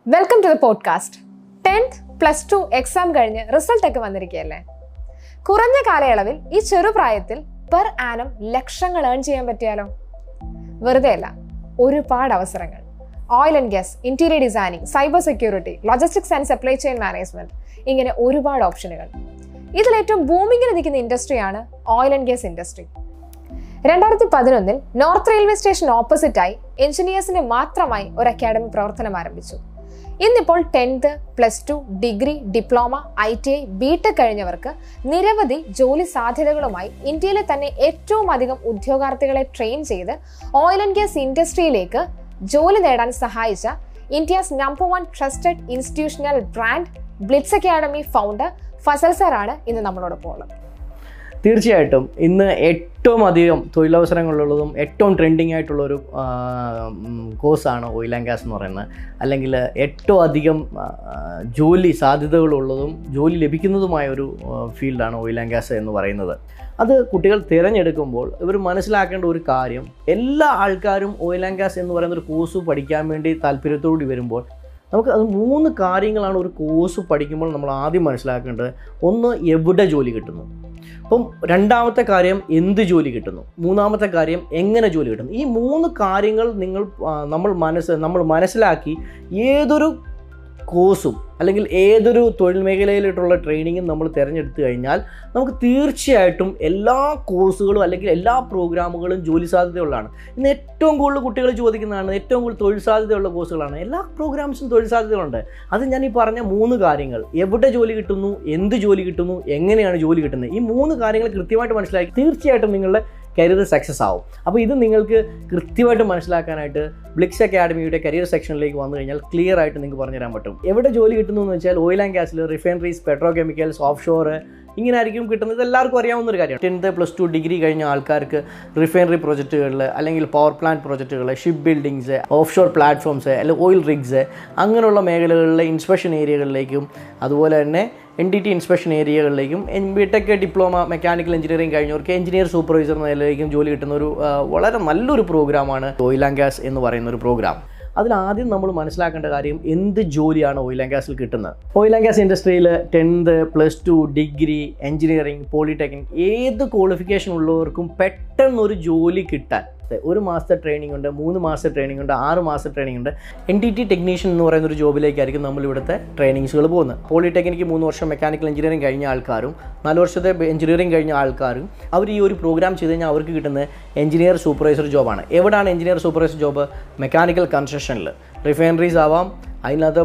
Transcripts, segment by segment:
Welcome to the podcast. 10th +2 exam കഴിഞ്ഞ് result ഒക്കെ വന്നിരിക്കുകയല്ലേ. കുറഞ്ഞ കാലയളവിൽ ഈ ചെറുപ്രായത്തിൽ പെർ ആനം ലക്ഷങ്ങൾ ഏൺ ചെയ്യാൻ പറ്റിയാലോ? വെറുതെ അല്ല, ഒരുപാട് അവസരങ്ങൾ. Oil and gas, interior designing, cyber security, logistics and supply chain management, ഇങ്ങനെ ഒരുപാട് ഓപ്ഷനുകൾ. ഇതിലേറ്റവും ബൂമിങ്ങിൽ നിൽക്കുന്ന ഇൻഡസ്ട്രിയാണ് oil and gas industry. 2011 north railway station ഓപ്പോസിറ്റായി എഞ്ചിനീയേഴ്സിന് മാത്രമായി ഒരു അക്കാഡമി പ്രവർത്തനം ആരംഭിച്ചു. ഇന്നിപ്പോൾ 10th, +2, degree, diploma, ITI, BTech കഴിഞ്ഞവർക്ക് നിരവധി ജോലി സാധ്യതകളുമായി ഇന്ത്യയിലെ തന്നെ ഏറ്റവും അധികം ഉദ്യോഗാർത്ഥികളെ ട്രെയിൻ ചെയ്ത് ഓയിൽ ആൻഡ് ഗ്യാസ് ഇൻഡസ്ട്രിയിലേക്ക് ജോലി നേടാൻ സഹായിച്ച India's number 1 trusted institutional brand blitz academy founder Fasal സാറാണ് ഇന്ന് നമ്മളോടൊപ്പം ഉള്ളത്. തീർച്ചയായിട്ടും ഇന്ന് ഏറ്റവും അധികം തൊഴിലവസരങ്ങളുള്ളതും ഏറ്റവും ട്രെൻഡിങ് ആയിട്ടുള്ളൊരു കോഴ്സാണ് ഓയിൽ ആൻഡ് ഗ്യാസ് എന്ന് പറയുന്നത്. അല്ലെങ്കിൽ ഏറ്റവും അധികം ജോലി സാധ്യതകളുള്ളതും ജോലി ലഭിക്കുന്നതുമായ ഒരു ഫീൽഡാണ് ഓയിൽ ആൻഡ് ഗ്യാസ് എന്ന് പറയുന്നത്. അത് കുട്ടികൾ തിരഞ്ഞെടുക്കുമ്പോൾ ഇവർ മനസ്സിലാക്കേണ്ട ഒരു കാര്യം, എല്ലാ ആൾക്കാരും ഓയിൽ ആൻഡ് ഗ്യാസ് എന്ന് പറയുന്ന ഒരു കോഴ്സ് പഠിക്കാൻ വേണ്ടി താല്പര്യത്തോടെ വരുമ്പോൾ നമുക്ക് അത് 3 കാര്യങ്ങളാണ് ഒരു കോഴ്സ് പഠിക്കുമ്പോൾ നമ്മൾ ആദ്യം മനസ്സിലാക്കേണ്ടത്. ഒന്ന്, എവിടെ ജോലി കിട്ടുന്നു. അപ്പം രണ്ടാമത്തെ കാര്യം, എന്ത് ജോലി കിട്ടുന്നു. മൂന്നാമത്തെ കാര്യം, എങ്ങനെ ജോലി കിട്ടുന്നു. ഈ 3 കാര്യങ്ങൾ നമ്മൾ മനസ്സിലാക്കി ഏതൊരു കോഴ്സും അല്ലെങ്കിൽ ഏതൊരു തൊഴിൽ മേഖലയിലോട്ടുള്ള ട്രെയിനിങ്ങും നമ്മൾ തിരഞ്ഞെടുത്തു കഴിഞ്ഞാൽ നമുക്ക് തീർച്ചയായിട്ടും എല്ലാ കോഴ്സുകളും അല്ലെങ്കിൽ എല്ലാ പ്രോഗ്രാമുകളും ജോലി സാധ്യതയുള്ളതാണ്. ഇന്ന് ഏറ്റവും കൂടുതൽ കുട്ടികൾ ചോദിക്കുന്നതാണ്, ഏറ്റവും കൂടുതൽ തൊഴിൽ സാധ്യതയുള്ള കോഴ്സുകളാണ്. എല്ലാ പ്രോഗ്രാംസും തൊഴിൽ സാധ്യതകളുണ്ട്. അത് ഞാൻ ഈ പറഞ്ഞ 3 കാര്യങ്ങൾ, എവിടെ ജോലി കിട്ടുന്നു, എന്ത് ജോലി കിട്ടുന്നു, എങ്ങനെയാണ് ജോലി കിട്ടുന്നത്, ഈ 3 കാര്യങ്ങൾ കൃത്യമായിട്ട് മനസ്സിലാക്കി തീർച്ചയായിട്ടും നിങ്ങളുടെ കരിയർ സക്സസ് ആവും. അപ്പോൾ ഇത് നിങ്ങൾക്ക് കൃത്യമായിട്ട് മനസ്സിലാക്കാനായിട്ട് ബ്ലിറ്റ്സ് അക്കാഡമിയുടെ കരിയർ സെക്ഷനിലേക്ക് വന്നു കഴിഞ്ഞാൽ ക്ലിയർ ആയിട്ട് നിങ്ങൾക്ക് പറഞ്ഞുതരാൻ പറ്റും. എവിടെ ജോലി കിട്ടുന്നു എന്ന് വെച്ചാൽ ഓയിൽ ആൻഡ് ഗ്യാസിൽ, refineries, petrochemicals, offshore, ഇങ്ങനെ ആയിരിക്കും കിട്ടുന്നത്. ഇത് എല്ലാവർക്കും അറിയാവുന്ന ഒരു കാര്യമാണ്. 10th, +2, ഡിഗ്രി കഴിഞ്ഞ ആൾക്കാർക്ക് റിഫൈനറി പ്രോജക്റ്റുകളിൽ അല്ലെങ്കിൽ പവർ പ്ലാന്റ് പ്രോജക്റ്റുകൾ, ship buildings, offshore platforms അല്ലെങ്കിൽ ഓയിൽ റിഗ്സ്, അങ്ങനെയുള്ള മേഖലകളിലെ ഇൻസ്പെക്ഷൻ ഏരിയകളിലേക്കും അതുപോലെ തന്നെ NDT ഇൻസ്പെക്ഷൻ ഏരിയകളിലേക്കും BTech ഡിപ്ലോമ മെക്കാനിക്കൽ എഞ്ചിനീയറിംഗ് കഴിഞ്ഞവർക്ക് എഞ്ചിനീയർ സൂപ്പർവൈസർ നിലയിലേക്കും ജോലി കിട്ടുന്ന ഒരു വളരെ നല്ലൊരു പ്രോഗ്രാമാണ് ഓയിൽ ആൻഡ് ഗ്യാസ് എന്ന് പറയുന്ന ഒരു പ്രോഗ്രാം. അതിലാദ്യം നമ്മൾ മനസ്സിലാക്കേണ്ട കാര്യം, എന്ത് ജോലിയാണ് ഓയിൽ ആൻഡ് ഗ്യാസിൽ കിട്ടുന്നത്. ഓയിൽ ആൻഡ് ഗ്യാസ് ഇൻഡസ്ട്രിയിൽ 10th, +2, ഡിഗ്രി, എഞ്ചിനീയറിംഗ്, പോളിടെക്നിക് ഏത് ക്വാളിഫിക്കേഷൻ ഉള്ളവർക്കും പെട്ടെന്നൊരു ജോലി കിട്ടാൻ 1 മാസത്തെ ട്രെയിനിങ് ഉണ്ട്, 3 മാസത്തെ ട്രെയിനിങ് ഉണ്ട്, 6 മാസത്തെ ട്രെയിനിങ് ഉണ്ട്. NDT ടെക്നീഷ്യൻ എന്ന് പറയുന്ന ഒരു ജോബിലേക്കായിരിക്കും നമ്മൾ ഇവിടുത്തെ ട്രെയിനിങ്സുകൾ പോകുന്നത്. പോളിടെക്നിക്ക് 3 വർഷം മെക്കാനിക്കൽ എഞ്ചിനീയറിംഗ് കഴിഞ്ഞ ആൾക്കാരും 4 വർഷത്തെ എഞ്ചിനീയറിംഗ് കഴിഞ്ഞ ആൾക്കാരും അവർ ഈ ഒരു പ്രോഗ്രാം ചെയ്ത് കഴിഞ്ഞാൽ അവർക്ക് കിട്ടുന്നത് എഞ്ചിനീയർ സൂപ്പർവൈസർ ജോബാണ്. എവിടെയാണ് എഞ്ചിനീയർ സൂപ്പർവൈസർ ജോബ്? മെക്കാനിക്കൽ കൺസ്ട്രക്ഷനിൽ. റിഫൈനറീസ് ആവാം, അതിനകത്ത്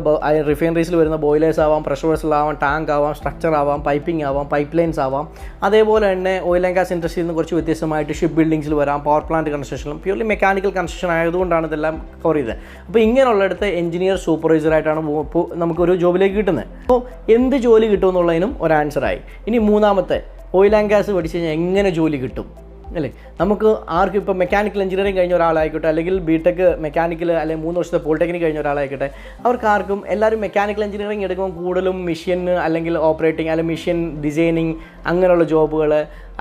റിഫൈനറീസിൽ വരുന്ന ബോയിലേഴ്സ് ആവാം, പ്രഷർ വെസലാവാം, ടാങ്ക് ആവാം, സ്ട്രക്ചർ ആവാം, പൈപ്പിംഗ് ആവാം, പൈപ്പ് ലൈൻസ് ആവാം. അതേപോലെ തന്നെ ഓയിൽ ആൻഡ് ഗ്യാസ് ഇൻഡസ്ട്രിയിൽ നിന്ന് കുറച്ച് വ്യത്യസ്തമായിട്ട് ഷിപ്പ് ബിൽഡിങ്സിൽ വരാം, പവർ പ്ലാന്റ് കൺസ്ട്രക്ഷനിലും. പ്യൂർലി മെക്കാനിക്കൽ കൺസ്ട്രക്ഷൻ ആയതുകൊണ്ടാണ് ഇതെല്ലാം കവർ ചെയ്തത്. അപ്പോൾ ഇങ്ങനെയുള്ളിടത്ത് എഞ്ചിനീയർ സൂപ്പർവൈസറായിട്ടാണ് നമുക്കൊരു ജോബിലേക്ക് കിട്ടുന്നത്. അപ്പോൾ എന്ത് ജോലി കിട്ടും എന്നുള്ളതിനും ഒരു ആൻസറായി. ഇനി മൂന്നാമത്തെ, ഓയിൽ ആൻഡ് ഗ്യാസ് പഠിച്ചു കഴിഞ്ഞാൽ എങ്ങനെ ജോലി കിട്ടും അല്ലേ? നമുക്ക് ആർക്കും ഇപ്പോൾ മെക്കാനിക്കൽ എഞ്ചിനീയറിംഗ് കഴിഞ്ഞ ഒരാളായിക്കോട്ടെ, അല്ലെങ്കിൽ BTech മെക്കാനിക്കൽ അല്ലെങ്കിൽ 3 വർഷത്തെ പോളിടെക്നിക് കഴിഞ്ഞ ഒരാളായിക്കോട്ടെ, അവർക്കാർക്കും എല്ലാവരും മെക്കാനിക്കൽ എഞ്ചിനീയറിംഗ് എടുക്കുമ്പോൾ കൂടുതലും മെഷീൻ അല്ലെങ്കിൽ ഓപ്പറേറ്റിംഗ് അല്ലെങ്കിൽ മെഷീൻ ഡിസൈനിങ് അങ്ങനെയുള്ള ജോബുകൾ,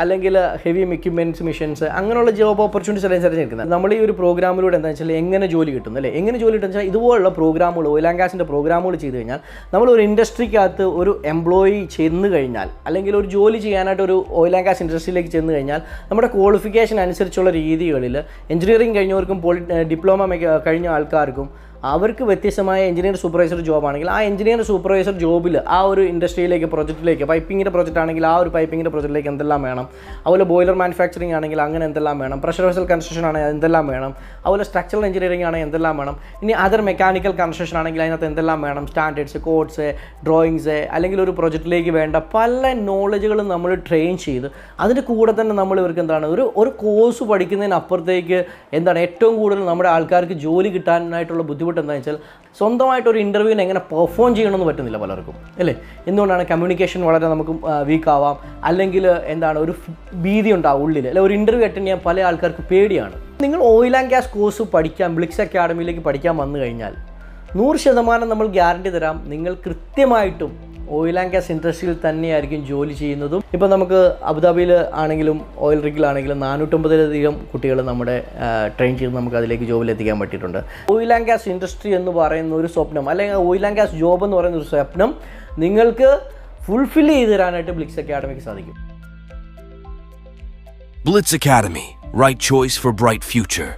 അല്ലെങ്കിൽ ഹെവി എക്യുപ്മെൻറ്റ്സ്, മെഷീൻസ്, അങ്ങനെയുള്ള ജോബ് ഓപ്പർച്യൂണിറ്റീസ് എല്ലാം തിരഞ്ഞെടുക്കുന്നത്. നമ്മൾ ഈ ഒരു പ്രോഗ്രാമിലൂടെ എന്താ വെച്ചാൽ എങ്ങനെ ജോലി കിട്ടും അല്ലേ? എങ്ങനെ ജോലി കിട്ടും വെച്ചാൽ ഇതുപോലുള്ള പ്രോഗ്രാമുകൾ, ഓയിൽ ആൻഡ് ഗ്യാസിൻ്റെ പ്രോഗ്രാമുകൾ ചെയ്ത് കഴിഞ്ഞാൽ നമ്മളൊരു ഇൻഡസ്ട്രിക്കകത്ത് ഒരു എംപ്ലോയി ചെന്ന് കഴിഞ്ഞാൽ, അല്ലെങ്കിൽ ഒരു ജോലി ചെയ്യാനായിട്ട് ഒരു ഓയിൽ ആൻഡ് ഗ്യാസ് ഇൻഡസ്ട്രിയിലേക്ക് ചെന്ന് കഴിഞ്ഞാൽ നമ്മുടെ ക്വാളിഫിക്കേഷൻ അനുസരിച്ചുള്ള രീതികളിൽ എഞ്ചിനീയറിംഗ് കഴിഞ്ഞവർക്കും ഡിപ്ലോമ കഴിഞ്ഞ ആൾക്കാർക്കും അവർക്ക് വ്യത്യസ്തമായ എഞ്ചിനീയർ സൂപ്പർവൈസർ ജോബാണെങ്കിൽ ആ എഞ്ചിനീയർ സൂപ്പർവൈസർ ജോബിൽ ആ ഒരു ഇൻഡസ്ട്രിയിലേക്ക് പ്രൊജക്റ്റിലേക്ക്, പൈപ്പിങ്ങിൻ്റെ പ്രൊജക്റ്റ് ആണെങ്കിൽ ആ ഒരു പൈപ്പിങ്ങിൻ്റെ പ്രൊജക്റ്റിലേക്ക് എന്തെല്ലാം വേണം, അതുപോലെ ബോയിലർ മാനുഫാക്ചറിങ് ആണെങ്കിൽ അങ്ങനെ എന്തെല്ലാം വേണം, പ്രഷർ വെസൽ കൺസ്ട്രക്ഷൻ ആണെങ്കിൽ എന്തെല്ലാം വേണം, അതുപോലെ സ്ട്രക്ചറൽ എഞ്ചിനീയറിംഗ് ആണെങ്കിൽ എന്തെല്ലാം വേണം, ഇനി അതർ മെക്കാനിക്കൽ കൺസ്ട്രക്ഷൻ ആണെങ്കിൽ അതിനകത്ത് എന്തെല്ലാം വേണം, സ്റ്റാൻഡേർഡ്സ്, കോഡ്സ്, ഡ്രോയിങ്സ്, അല്ലെങ്കിൽ ഒരു പ്രൊജക്റ്റിലേക്ക് വേണ്ട പല നോളജുകളും നമ്മൾ ട്രെയിൻ ചെയ്ത് അതിൻ്റെ കൂടെ തന്നെ നമ്മൾ ഇവർക്ക് എന്താണ് ഒരു കോഴ്സ് പഠിക്കുന്നതിനപ്പുറത്തേക്ക് എന്താണ് ഏറ്റവും കൂടുതൽ നമ്മുടെ ആൾക്കാർക്ക് ജോലി കിട്ടാനായിട്ടുള്ള ബുദ്ധിമുട്ട് എന്താണെന്ന് വെച്ചാൽ സ്വന്തമായിട്ടൊരു ഇൻ്റർവ്യൂവിന് എങ്ങനെ പെർഫോം ചെയ്യണമെന്ന് പറ്റുന്നില്ല പലർക്കും അല്ലേ? എന്തുകൊണ്ടാണ്? കമ്മ്യൂണിക്കേഷൻ വളരെ നമുക്ക് വീക്ക് ആവാം, അല്ലെങ്കിൽ എന്താണ് ഒരു ഭീതി ഉണ്ടാവും ഉള്ളിൽ, അല്ലെ? ഒരു ഇൻ്റർവ്യൂ അറ്റൻഡ് ചെയ്യാൻ പല ആൾക്കാർക്ക് പേടിയാണ്. നിങ്ങൾ ഓയിൽ ആൻഡ് ഗ്യാസ് കോഴ്സ് പഠിക്കാൻ ബ്ലിറ്റ്സ് അക്കാഡമിയിലേക്ക് പഠിക്കാൻ വന്നു കഴിഞ്ഞാൽ 100% നമ്മൾ ഗ്യാരണ്ടി തരാം, നിങ്ങൾ കൃത്യമായിട്ടും ഓയിൽ ആൻഡ് ഗ്യാസ് ഇൻഡസ്ട്രിയിൽ തന്നെയായിരിക്കും ജോലി ചെയ്യുന്നതും. ഇപ്പോൾ നമുക്ക് അബുദാബിയിൽ ആണെങ്കിലും ഓയിൽ റിഗിലാണെങ്കിലും 450-ലധികം കുട്ടികൾ നമ്മുടെ ട്രെയിൻ ചെയ്ത് നമുക്ക് അതിലേക്ക് ജോബിലെത്തിക്കാൻ പറ്റിയിട്ടുണ്ട്. ഓയിൽ ആൻഡ് ഗ്യാസ് ഇൻഡസ്ട്രി എന്ന് പറയുന്ന ഒരു സ്വപ്നം, അല്ലെങ്കിൽ ഓയിൽ ആൻഡ് ഗ്യാസ് ജോബ് എന്ന് പറയുന്ന ഒരു സ്വപ്നം നിങ്ങൾക്ക് ഫുൾഫിൽ ചെയ്ത് തരാനായിട്ട് ബ്ലിറ്റ്സ് അക്കാഡമിക്ക് സാധിക്കും. Blitz Academy, right choice for bright future.